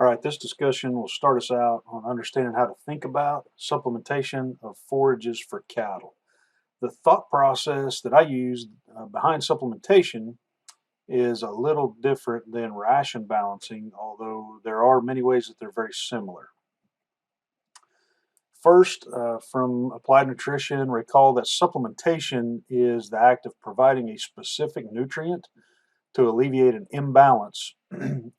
All right, this discussion will start us out on understanding how to think about supplementation of forages for cattle. The thought process that I use behind supplementation is a little different than ration balancing, although there are many ways that they're very similar. First, from applied nutrition, recall that supplementation is the act of providing a specific nutrient to alleviate an imbalance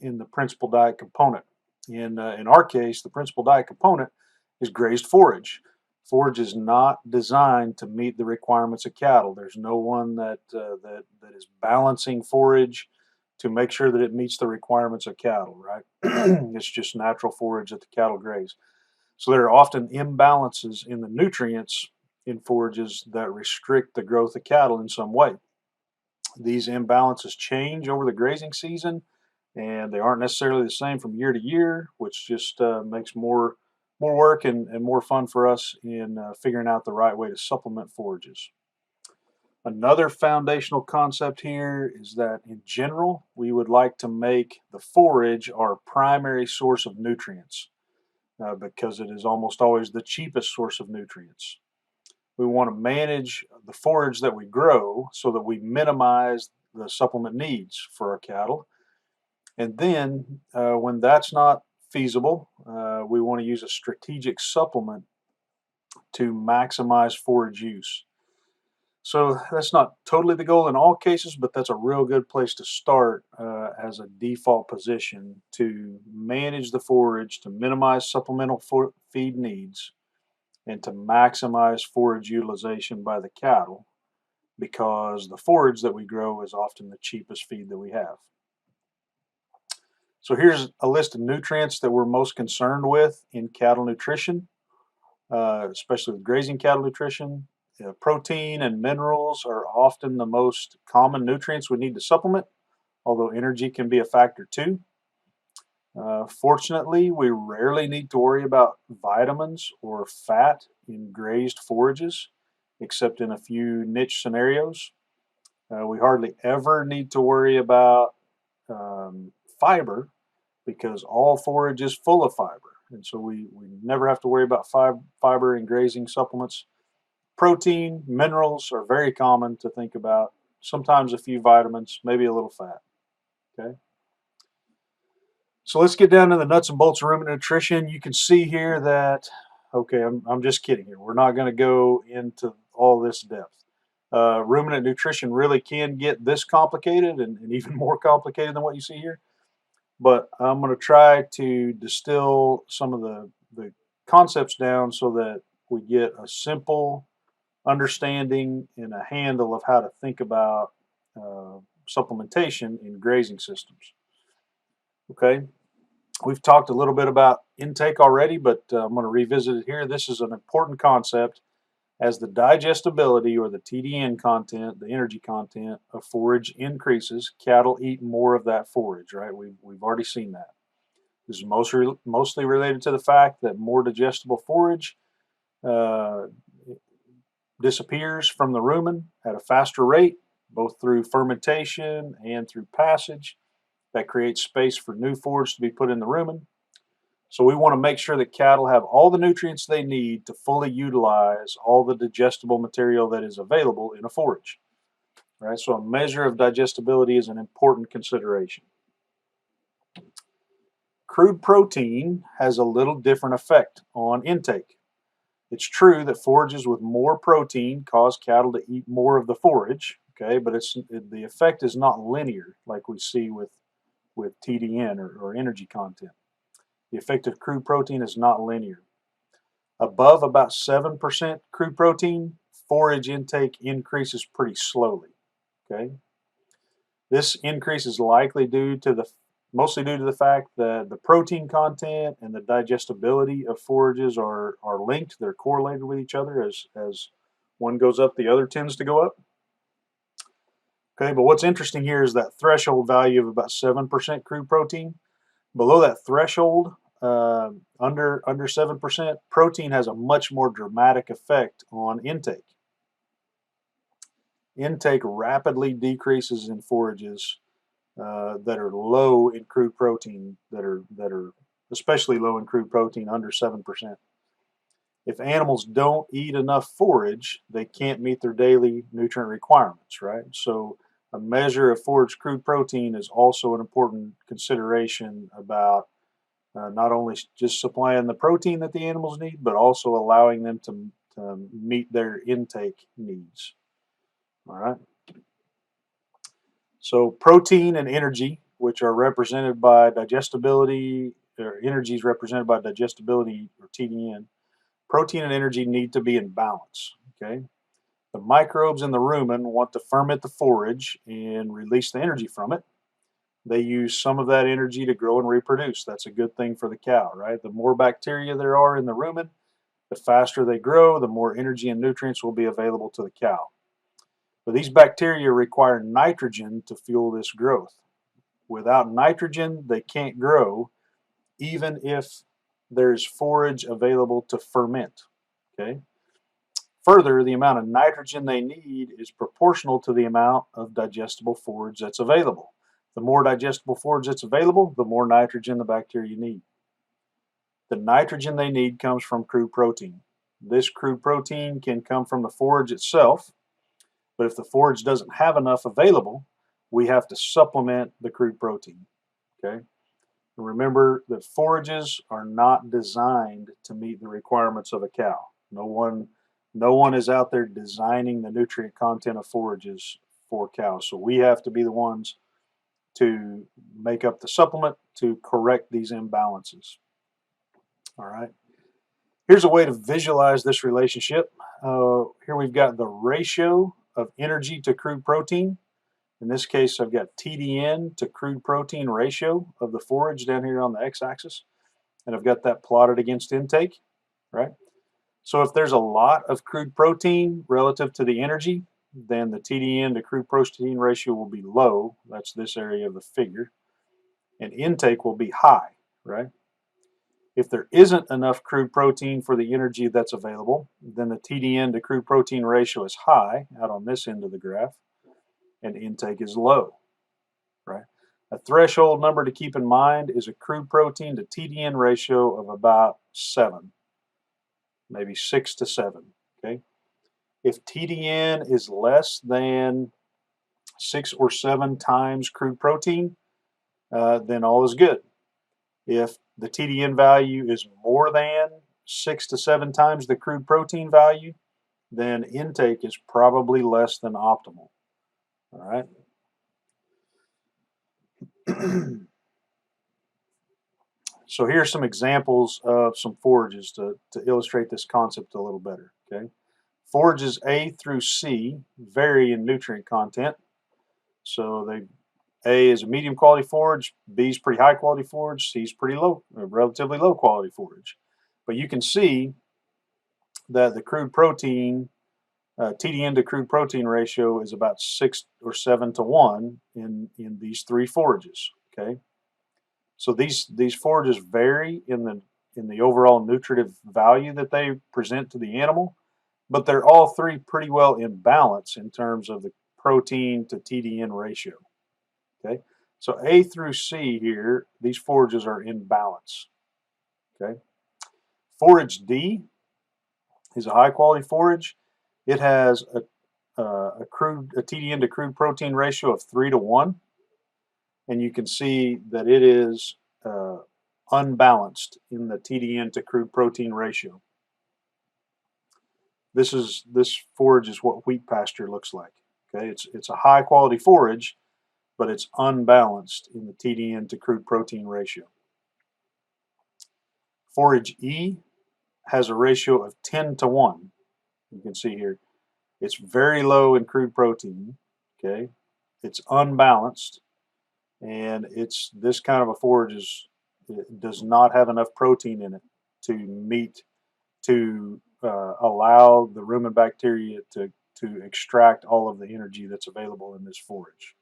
in the principal diet component. In our case, the principal diet component is grazed forage. Forage is not designed to meet the requirements of cattle. There's no one that is balancing forage to make sure that it meets the requirements of cattle, right? It's just natural forage that the cattle graze. So there are often imbalances in the nutrients in forages that restrict the growth of cattle in some way. These imbalances change over the grazing season, and they aren't necessarily the same from year to year, which just makes more work and more fun for us in figuring out the right way to supplement forages. Another foundational concept here is that in general, we would like to make the forage our primary source of nutrients because it is almost always the cheapest source of nutrients. We want to manage the forage that we grow so that we minimize the supplement needs for our cattle. And then, when that's not feasible, we want to use a strategic supplement to maximize forage use. So that's not totally the goal in all cases, but that's a real good place to start as a default position to manage the forage, to minimize supplemental feed needs, and to maximize forage utilization by the cattle because the forage that we grow is often the cheapest feed that we have. So here's a list of nutrients that we're most concerned with in cattle nutrition, especially with grazing cattle nutrition. Protein and minerals are often the most common nutrients we need to supplement, although energy can be a factor too. Fortunately, we rarely need to worry about vitamins or fat in grazed forages, except in a few niche scenarios. We hardly ever need to worry about fiber because all forage is full of fiber. And so we never have to worry about fiber in grazing supplements. Protein, minerals are very common to think about. Sometimes a few vitamins, maybe a little fat. Okay. So let's get down to the nuts and bolts of ruminant nutrition. You can see here that, okay, I'm just kidding here. We're not going to go into all this depth. Ruminant nutrition really can get this complicated and even more complicated than what you see here. But I'm going to try to distill some of the concepts down so that we get a simple understanding and a handle of how to think about supplementation in grazing systems. Okay, we've talked a little bit about intake already, but I'm going to revisit it here. This is an important concept. As the digestibility or the TDN content, the energy content of forage increases, cattle eat more of that forage, right? We've already seen that. This is mostly related to the fact that more digestible forage uh, disappears from the rumen at a faster rate, both through fermentation and through passage. That creates space for new forage to be put in the rumen. So we want to make sure that cattle have all the nutrients they need to fully utilize all the digestible material that is available in a forage. Right? So a measure of digestibility is an important consideration. Crude protein has a little different effect on intake. It's true that forages with more protein cause cattle to eat more of the forage, okay, but the effect is not linear like we see with TDN or energy content. The effect of crude protein is not linear. Above about 7% crude protein, forage intake increases pretty slowly. Okay, this increase is likely mostly due to the fact that the protein content and the digestibility of forages are linked. They're correlated with each other. As one goes up, the other tends to go up. Okay, but what's interesting here is that threshold value of about 7% crude protein. Below that threshold, under 7%, protein has a much more dramatic effect on intake. Intake rapidly decreases in forages that are low in crude protein, that are especially low in crude protein, under 7%. If animals don't eat enough forage, they can't meet their daily nutrient requirements, right? So a measure of forage crude protein is also an important consideration about not only just supplying the protein that the animals need, but also allowing them to meet their intake needs. All right. So protein and energy, which are represented by digestibility, or energy is represented by digestibility or TDN. Protein and energy need to be in balance. Okay. The microbes in the rumen want to ferment the forage and release the energy from it. They use some of that energy to grow and reproduce. That's a good thing for the cow, right? The more bacteria there are in the rumen, the faster they grow, the more energy and nutrients will be available to the cow. But these bacteria require nitrogen to fuel this growth. Without nitrogen, they can't grow, even if there's forage available to ferment. Okay. Further, the amount of nitrogen they need is proportional to the amount of digestible forage that's available. The more digestible forage that's available, the more nitrogen the bacteria need. The nitrogen they need comes from crude protein. This crude protein can come from the forage itself, but if the forage doesn't have enough available, we have to supplement the crude protein. Okay? And remember that forages are not designed to meet the requirements of a cow. No one is out there designing the nutrient content of forages for cows. So we have to be the ones to make up the supplement to correct these imbalances. All right. Here's a way to visualize this relationship. Here we've got the ratio of energy to crude protein. In this case, I've got TDN to crude protein ratio of the forage down here on the x-axis, and I've got that plotted against intake, right? So if there's a lot of crude protein relative to the energy, then the TDN to crude protein ratio will be low. That's this area of the figure. And intake will be high, right? If there isn't enough crude protein for the energy that's available, then the TDN to crude protein ratio is high out on this end of the graph, and intake is low, right? A threshold number to keep in mind is a crude protein to TDN ratio of about 7, maybe 6 to 7, okay? If TDN is less than 6 or 7 times crude protein, then all is good. If the TDN value is more than 6 to 7 times the crude protein value, then intake is probably less than optimal. All right. So here's some examples of some forages to illustrate this concept a little better. Okay. Forages A through C vary in nutrient content. So A is a medium quality forage, B is pretty high quality forage, C is pretty low, relatively low quality forage. But you can see that the crude protein, TDN to crude protein ratio is about 6 or 7 to 1 in these 3 forages. Okay, so these forages vary in the overall nutritive value that they present to the animal, but they're all 3 pretty well in balance in terms of the protein to TDN ratio. Okay, so A through C here, these forages are in balance. Okay, forage D is a high quality forage. It has a TDN to crude protein ratio of 3 to 1, and you can see that it is unbalanced in the TDN to crude protein ratio. This forage is what wheat pasture looks like. Okay, it's a high quality forage, but it's unbalanced in the TDN to crude protein ratio. Forage E has a ratio of 10 to 1. You can see here. It's very low in crude protein. Okay, it's unbalanced, and it's this kind of a forage it does not have enough protein in it to allow the rumen bacteria to extract all of the energy that's available in this forage.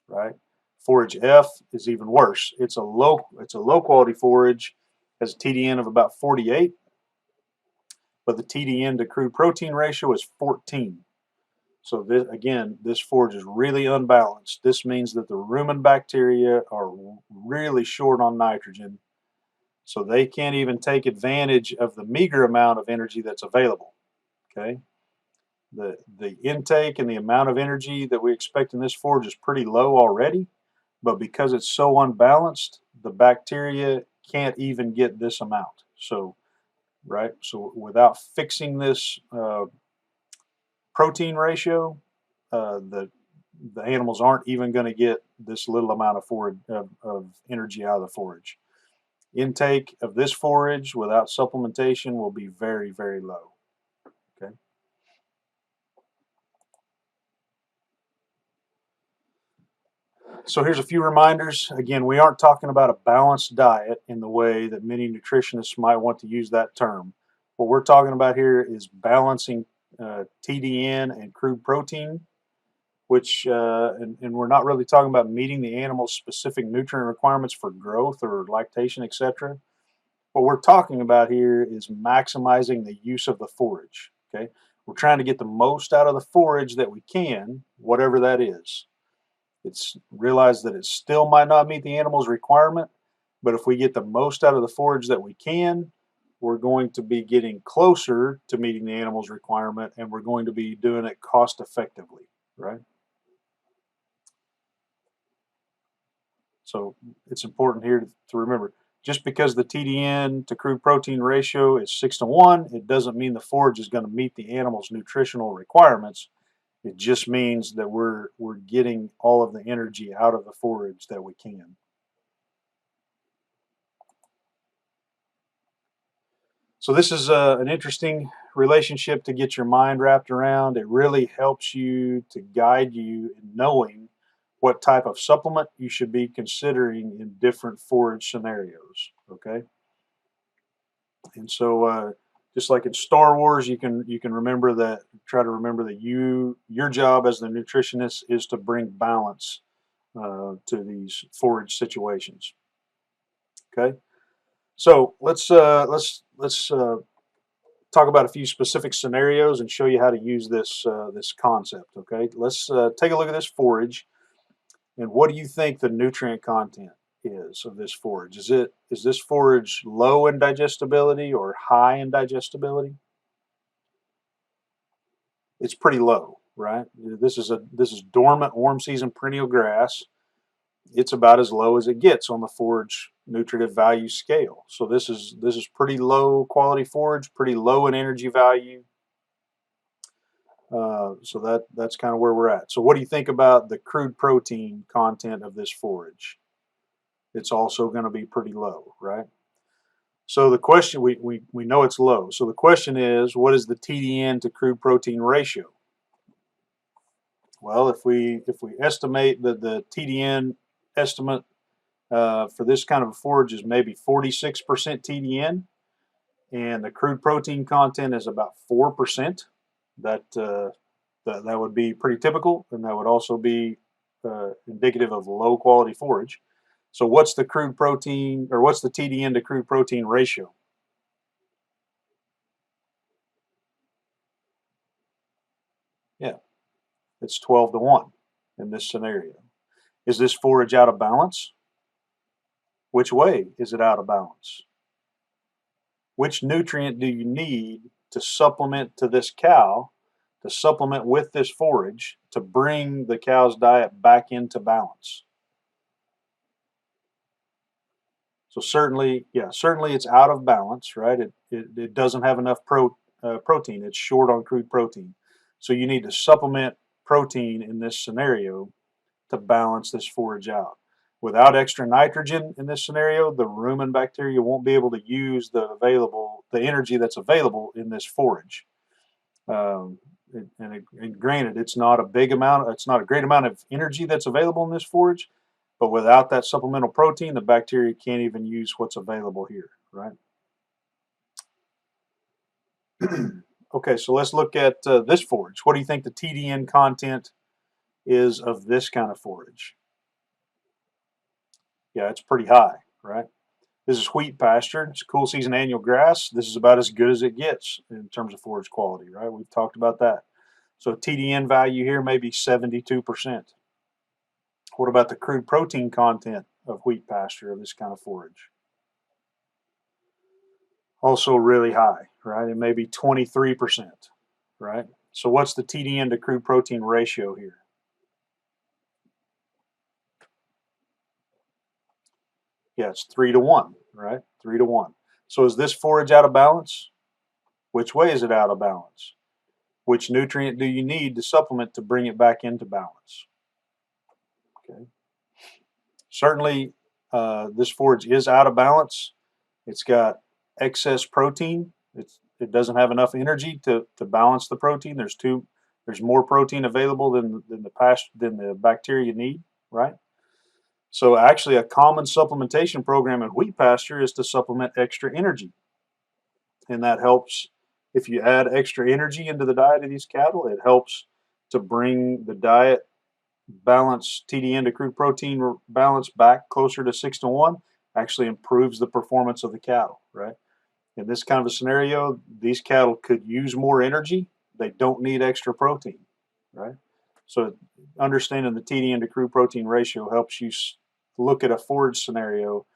Right. Forage F is even worse. It's a low quality forage, has a TDN of about 48, but the TDN to crude protein ratio is 14. So this forage is really unbalanced. This means that the rumen bacteria are really short on nitrogen, So they can't even take advantage of the meager amount of energy that's available. Okay. The intake and the amount of energy that we expect in this forage is pretty low already, but because it's so unbalanced, the bacteria can't even get this amount. So, right, so without fixing this protein ratio, the animals aren't even going to get this little amount of forage of energy out of the forage. Intake of this forage without supplementation will be very, very low. Okay. So here's a few reminders. Again, we aren't talking about a balanced diet in the way that many nutritionists might want to use that term. What we're talking about here is balancing TDN and crude protein, which, and we're not really talking about meeting the animal's specific nutrient requirements for growth or lactation, etc. What we're talking about here is maximizing the use of the forage. Okay, we're trying to get the most out of the forage that we can, whatever that is. It's realized that it still might not meet the animal's requirement, but if we get the most out of the forage that we can, we're going to be getting closer to meeting the animal's requirement, and we're going to be doing it cost effectively, right? So it's important here to remember, just because the TDN to crude protein ratio is 6 to 1, it doesn't mean the forage is going to meet the animal's nutritional requirements. It just means that we're getting all of the energy out of the forage that we can. So this is an interesting relationship to get your mind wrapped around. It really helps you to guide you in knowing what type of supplement you should be considering in different forage scenarios. Okay, and so just like in Star Wars, you can remember that. Try to remember that your job as the nutritionist is to bring balance to these forage situations. Okay, so let's talk about a few specific scenarios and show you how to use this concept. Okay, let's take a look at this forage, and what do you think the nutrient content is of this forage? Is this forage low in digestibility or high in digestibility? It's pretty low, right? This is dormant warm season perennial grass. It's about as low as it gets on the forage nutritive value scale. So this is pretty low quality forage, pretty low in energy value. So that's kind of where we're at. So what do you think about the crude protein content of this forage? It's also going to be pretty low, right? So the question, we know it's low. So the question is, what is the TDN to crude protein ratio? Well, if we estimate that the TDN estimate for this kind of a forage is maybe 46% TDN, and the crude protein content is about 4%, that that would be pretty typical, and that would also be indicative of low quality forage. So what's the crude protein, or what's the TDN to crude protein ratio? Yeah, it's 12 to 1 in this scenario. Is this forage out of balance? Which way is it out of balance? Which nutrient do you need to supplement to this cow, to supplement with this forage to bring the cow's diet back into balance? So certainly, yeah, certainly it's out of balance, right? It doesn't have enough protein. It's short on crude protein. So you need to supplement protein in this scenario to balance this forage out. Without extra nitrogen in this scenario, the rumen bacteria won't be able to use the energy that's available in this forage. Um, and granted, it's not a big amount. It's not a great amount of energy that's available in this forage, but without that supplemental protein, the bacteria can't even use what's available here, right? Okay, so let's look at this forage. What do you think the TDN content is of this kind of forage? Yeah, it's pretty high, right? This is wheat pasture. It's cool season annual grass. This is about as good as it gets in terms of forage quality, right? We've talked about that. So TDN value here may be 72%. What about the crude protein content of wheat pasture of this kind of forage? also really high, right? It may be 23%, right? So what's the TDN to crude protein ratio here? Yeah, it's 3 to 1, right? 3 to 1. So is this forage out of balance? Which way is it out of balance? Which nutrient do you need to supplement to bring it back into balance? Okay. Certainly, this forage is out of balance. It's got excess protein. It doesn't have enough energy to balance the protein. There's more protein available than the bacteria need, right? So actually, a common supplementation program in wheat pasture is to supplement extra energy, and that helps. If you add extra energy into the diet of these cattle, it helps to bring the diet balance, TDN to crude protein balance, back closer to 6 to 1. Actually improves the performance of the cattle, right? In this kind of a scenario, these cattle could use more energy. They don't need extra protein, right? So understanding the TDN to crude protein ratio helps you look at a forage scenario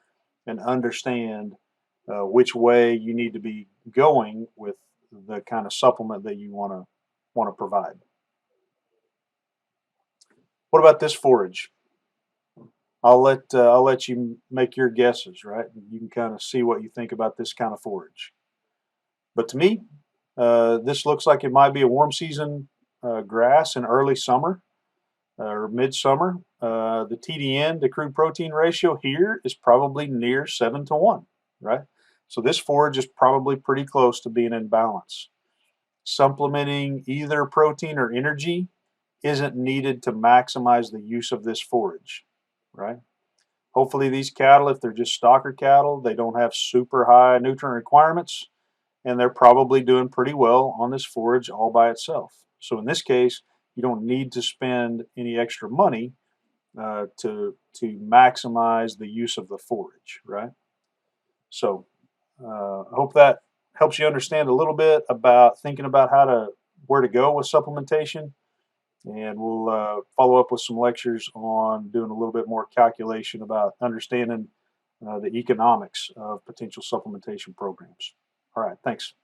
and understand which way you need to be going with the kind of supplement that you want to provide. What about this forage? I'll let you make your guesses, right? You can kind of see what you think about this kind of forage. But to me, this looks like it might be a warm season grass in early summer or midsummer. The TDN to crude protein ratio here is probably near 7 to 1, right? So this forage is probably pretty close to being in balance. Supplementing either protein or energy isn't needed to maximize the use of this forage, right? Hopefully these cattle, if they're just stocker cattle, they don't have super high nutrient requirements, and they're probably doing pretty well on this forage all by itself. So in this case, you don't need to spend any extra money to maximize the use of the forage, right? So I hope that helps you understand a little bit about thinking about where to go with supplementation, and we'll follow up with some lectures on doing a little bit more calculation about understanding the economics of potential supplementation programs. All right, thanks.